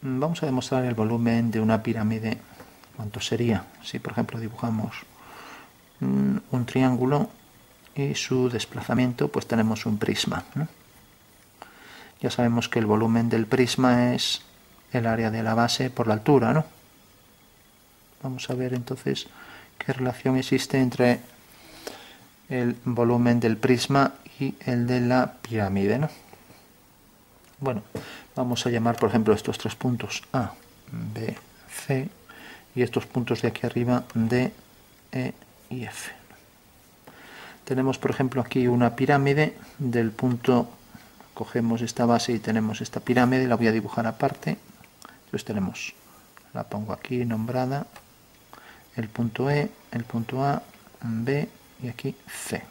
vamos a demostrar el volumen de una pirámide. ¿Cuánto sería? Si por ejemplo dibujamos un triángulo y su desplazamiento, pues tenemos un prisma, ¿no? Ya sabemos que el volumen del prisma es el área de la base por la altura, ¿no? Vamos a ver entonces qué relación existe entre el volumen del prisma y el de la pirámide, ¿no? Bueno, vamos a llamar por ejemplo estos tres puntos A, B, C, y estos puntos de aquí arriba D, E y F. Tenemos por ejemplo aquí una pirámide del punto, cogemos esta base y tenemos esta pirámide, la voy a dibujar aparte. Entonces tenemos, la pongo aquí nombrada, el punto E, el punto A, B y aquí C.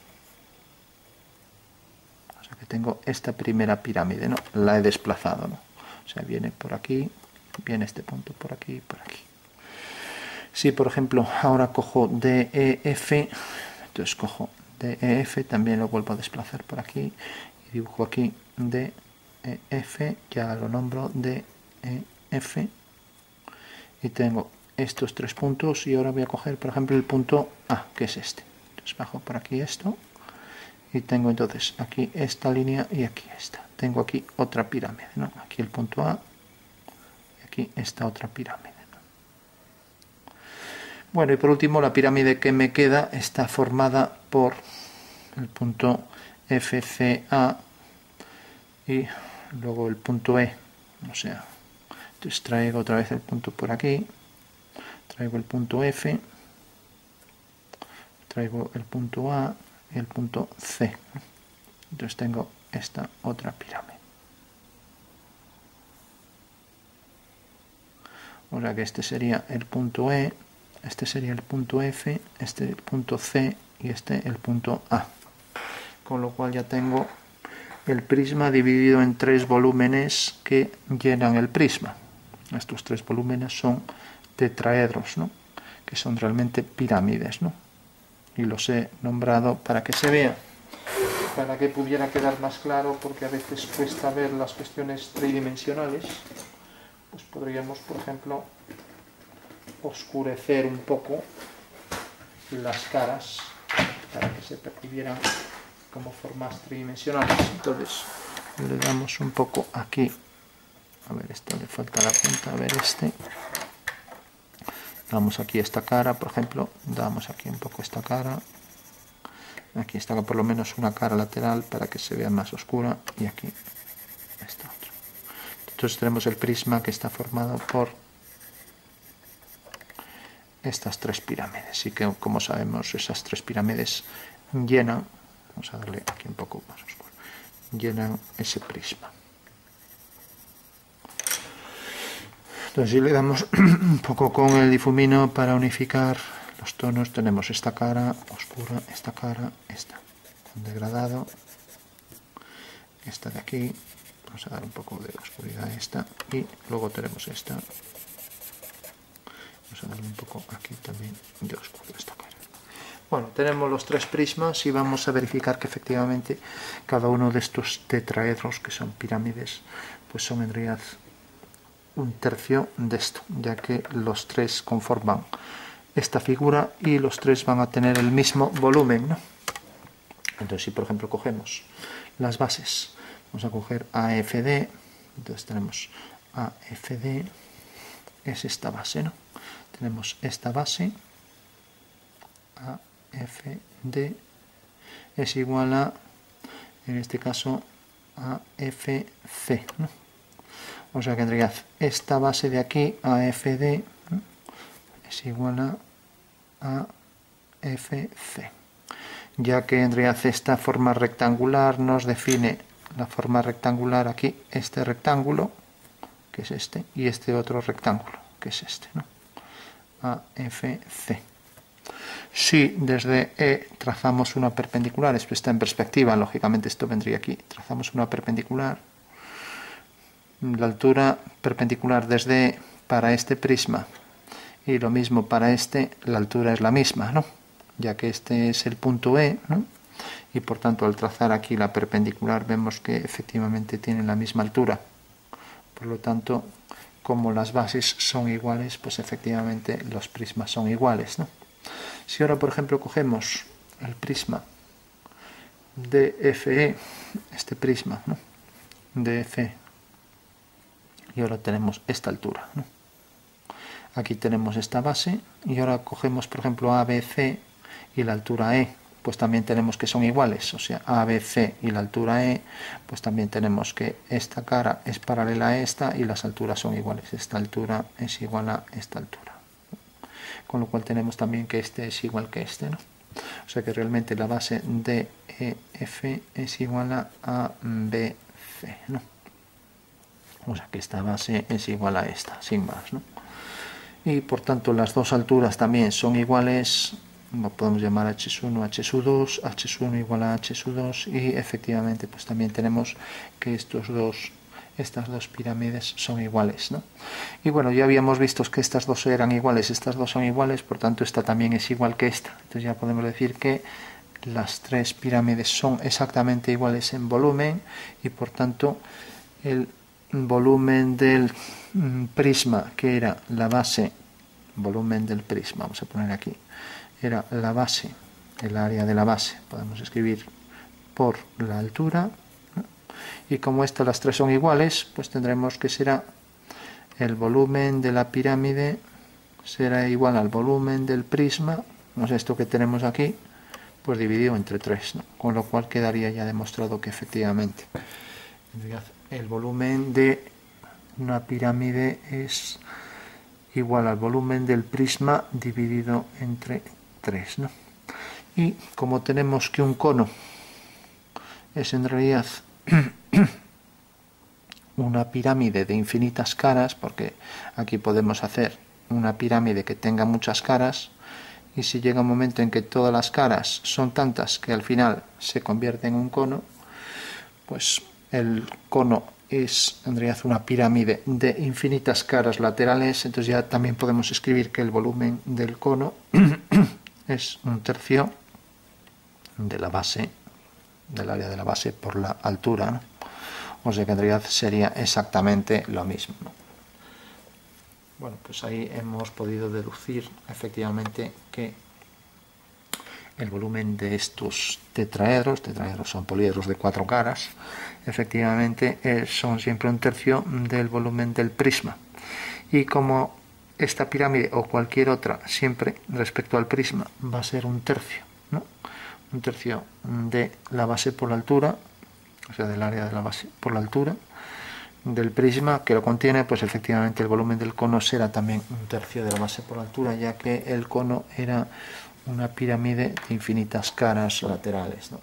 O sea que tengo esta primera pirámide, ¿no? La he desplazado, ¿no? O sea, viene por aquí, viene este punto por aquí y por aquí. Si por ejemplo ahora cojo DEF, entonces cojo DEF, también lo vuelvo a desplazar por aquí y dibujo aquí DEF, ya lo nombro DEF, y tengo estos tres puntos y ahora voy a coger por ejemplo el punto A, que es este. Entonces bajo por aquí esto y tengo entonces aquí esta línea y aquí esta. Tengo aquí otra pirámide, ¿no? Aquí el punto A y aquí esta otra pirámide. Bueno, y por último la pirámide que me queda está formada por el punto FCA y luego el punto E. O sea, entonces traigo otra vez el punto por aquí, traigo el punto F, traigo el punto A y el punto C. Entonces tengo esta otra pirámide. O sea que este sería el punto E, este sería el punto F, este el punto C y este el punto A. Con lo cual ya tengo el prisma dividido en tres volúmenes que llenan el prisma. Estos tres volúmenes son tetraedros, ¿no? Que son realmente pirámides, ¿no? Y los he nombrado para que se vea, para que pudiera quedar más claro, porque a veces cuesta ver las cuestiones tridimensionales. Pues podríamos, por ejemplo, oscurecer un poco las caras para que se percibieran como formas tridimensionales. Entonces le damos un poco aquí, a ver, esto le falta la punta, a ver este, damos aquí esta cara, por ejemplo, damos aquí un poco esta cara, aquí está por lo menos una cara lateral para que se vea más oscura, y aquí esta otra. Entonces tenemos el prisma que está formado por estas tres pirámides, y que como sabemos esas tres pirámides llenan, vamos a darle aquí un poco más oscuro, llenan ese prisma. Entonces si le damos un poco con el difumino para unificar los tonos, tenemos esta cara oscura, esta cara, esta con degradado, esta de aquí, vamos a dar un poco de oscuridad a esta, y luego tenemos esta, vamos a darle un poco aquí también de oscuro a esta cara. Bueno, tenemos los tres prismas y vamos a verificar que efectivamente cada uno de estos tetraedros, que son pirámides, pues son en realidad un tercio de esto, ya que los tres conforman esta figura y los tres van a tener el mismo volumen, ¿no? Entonces si por ejemplo cogemos las bases, vamos a coger AFD, entonces tenemos AFD, es esta base, ¿no? Tenemos esta base, AFD es igual a, en este caso, AFC, ¿no? O sea que en realidad esta base de aquí, AFD, ¿no?, es igual a AFC, ya que en realidad esta forma rectangular nos define la forma rectangular aquí, este rectángulo, que es este, y este otro rectángulo, que es este, ¿no? AFC. Si desde E trazamos una perpendicular, esto está en perspectiva, lógicamente esto vendría aquí, trazamos una perpendicular, la altura perpendicular desde E para este prisma y lo mismo para este, la altura es la misma, ¿no? Ya que este es el punto E, ¿no? Y por tanto al trazar aquí la perpendicular vemos que efectivamente tienen la misma altura, por lo tanto como las bases son iguales, pues efectivamente los prismas son iguales, ¿no? Si ahora, por ejemplo, cogemos el prisma DFE, este prisma, ¿no?, DFE, y ahora tenemos esta altura, ¿no? Aquí tenemos esta base, y ahora cogemos, por ejemplo, ABC y la altura E, pues también tenemos que son iguales, o sea, ABC y la altura E, pues también tenemos que esta cara es paralela a esta y las alturas son iguales. Esta altura es igual a esta altura. Con lo cual tenemos también que este es igual que este, ¿no? O sea que realmente la base DEF es igual a ABC, ¿no? O sea que esta base es igual a esta, sin más, ¿no? Y por tanto las dos alturas también son iguales, lo podemos llamar H1, H2, H1 igual a H2, y efectivamente pues también tenemos que estas dos pirámides son iguales, ¿no? Y bueno, ya habíamos visto que estas dos eran iguales, estas dos son iguales, por tanto esta también es igual que esta. Entonces ya podemos decir que las tres pirámides son exactamente iguales en volumen, y por tanto el volumen del prisma, que era la base, volumen del prisma, vamos a poner aquí, era la base, el área de la base, podemos escribir por la altura, ¿no? Y como estas las tres son iguales, pues tendremos que será el volumen de la pirámide será igual al volumen del prisma, no sé, esto que tenemos aquí, pues dividido entre 3, ¿no? Con lo cual quedaría ya demostrado que efectivamente el volumen de una pirámide es igual al volumen del prisma dividido entre 3, ¿no? Y como tenemos que un cono es en realidad una pirámide de infinitas caras, porque aquí podemos hacer una pirámide que tenga muchas caras, y si llega un momento en que todas las caras son tantas que al final se convierte en un cono, pues el cono es en realidad una pirámide de infinitas caras laterales. Entonces ya también podemos escribir que el volumen del cono es un tercio de la base, del área de la base por la altura, ¿no? O sea que en realidad sería exactamente lo mismo, ¿no? Bueno, pues ahí hemos podido deducir efectivamente que el volumen de estos tetraedros son poliedros de 4 caras, efectivamente son siempre un tercio del volumen del prisma. Y como esta pirámide o cualquier otra siempre respecto al prisma va a ser un tercio, ¿no? Un tercio de la base por la altura, o sea, del área de la base por la altura del prisma que lo contiene, pues efectivamente el volumen del cono será también un tercio de la base por la altura, ya que el cono era una pirámide de infinitas caras laterales, ¿no?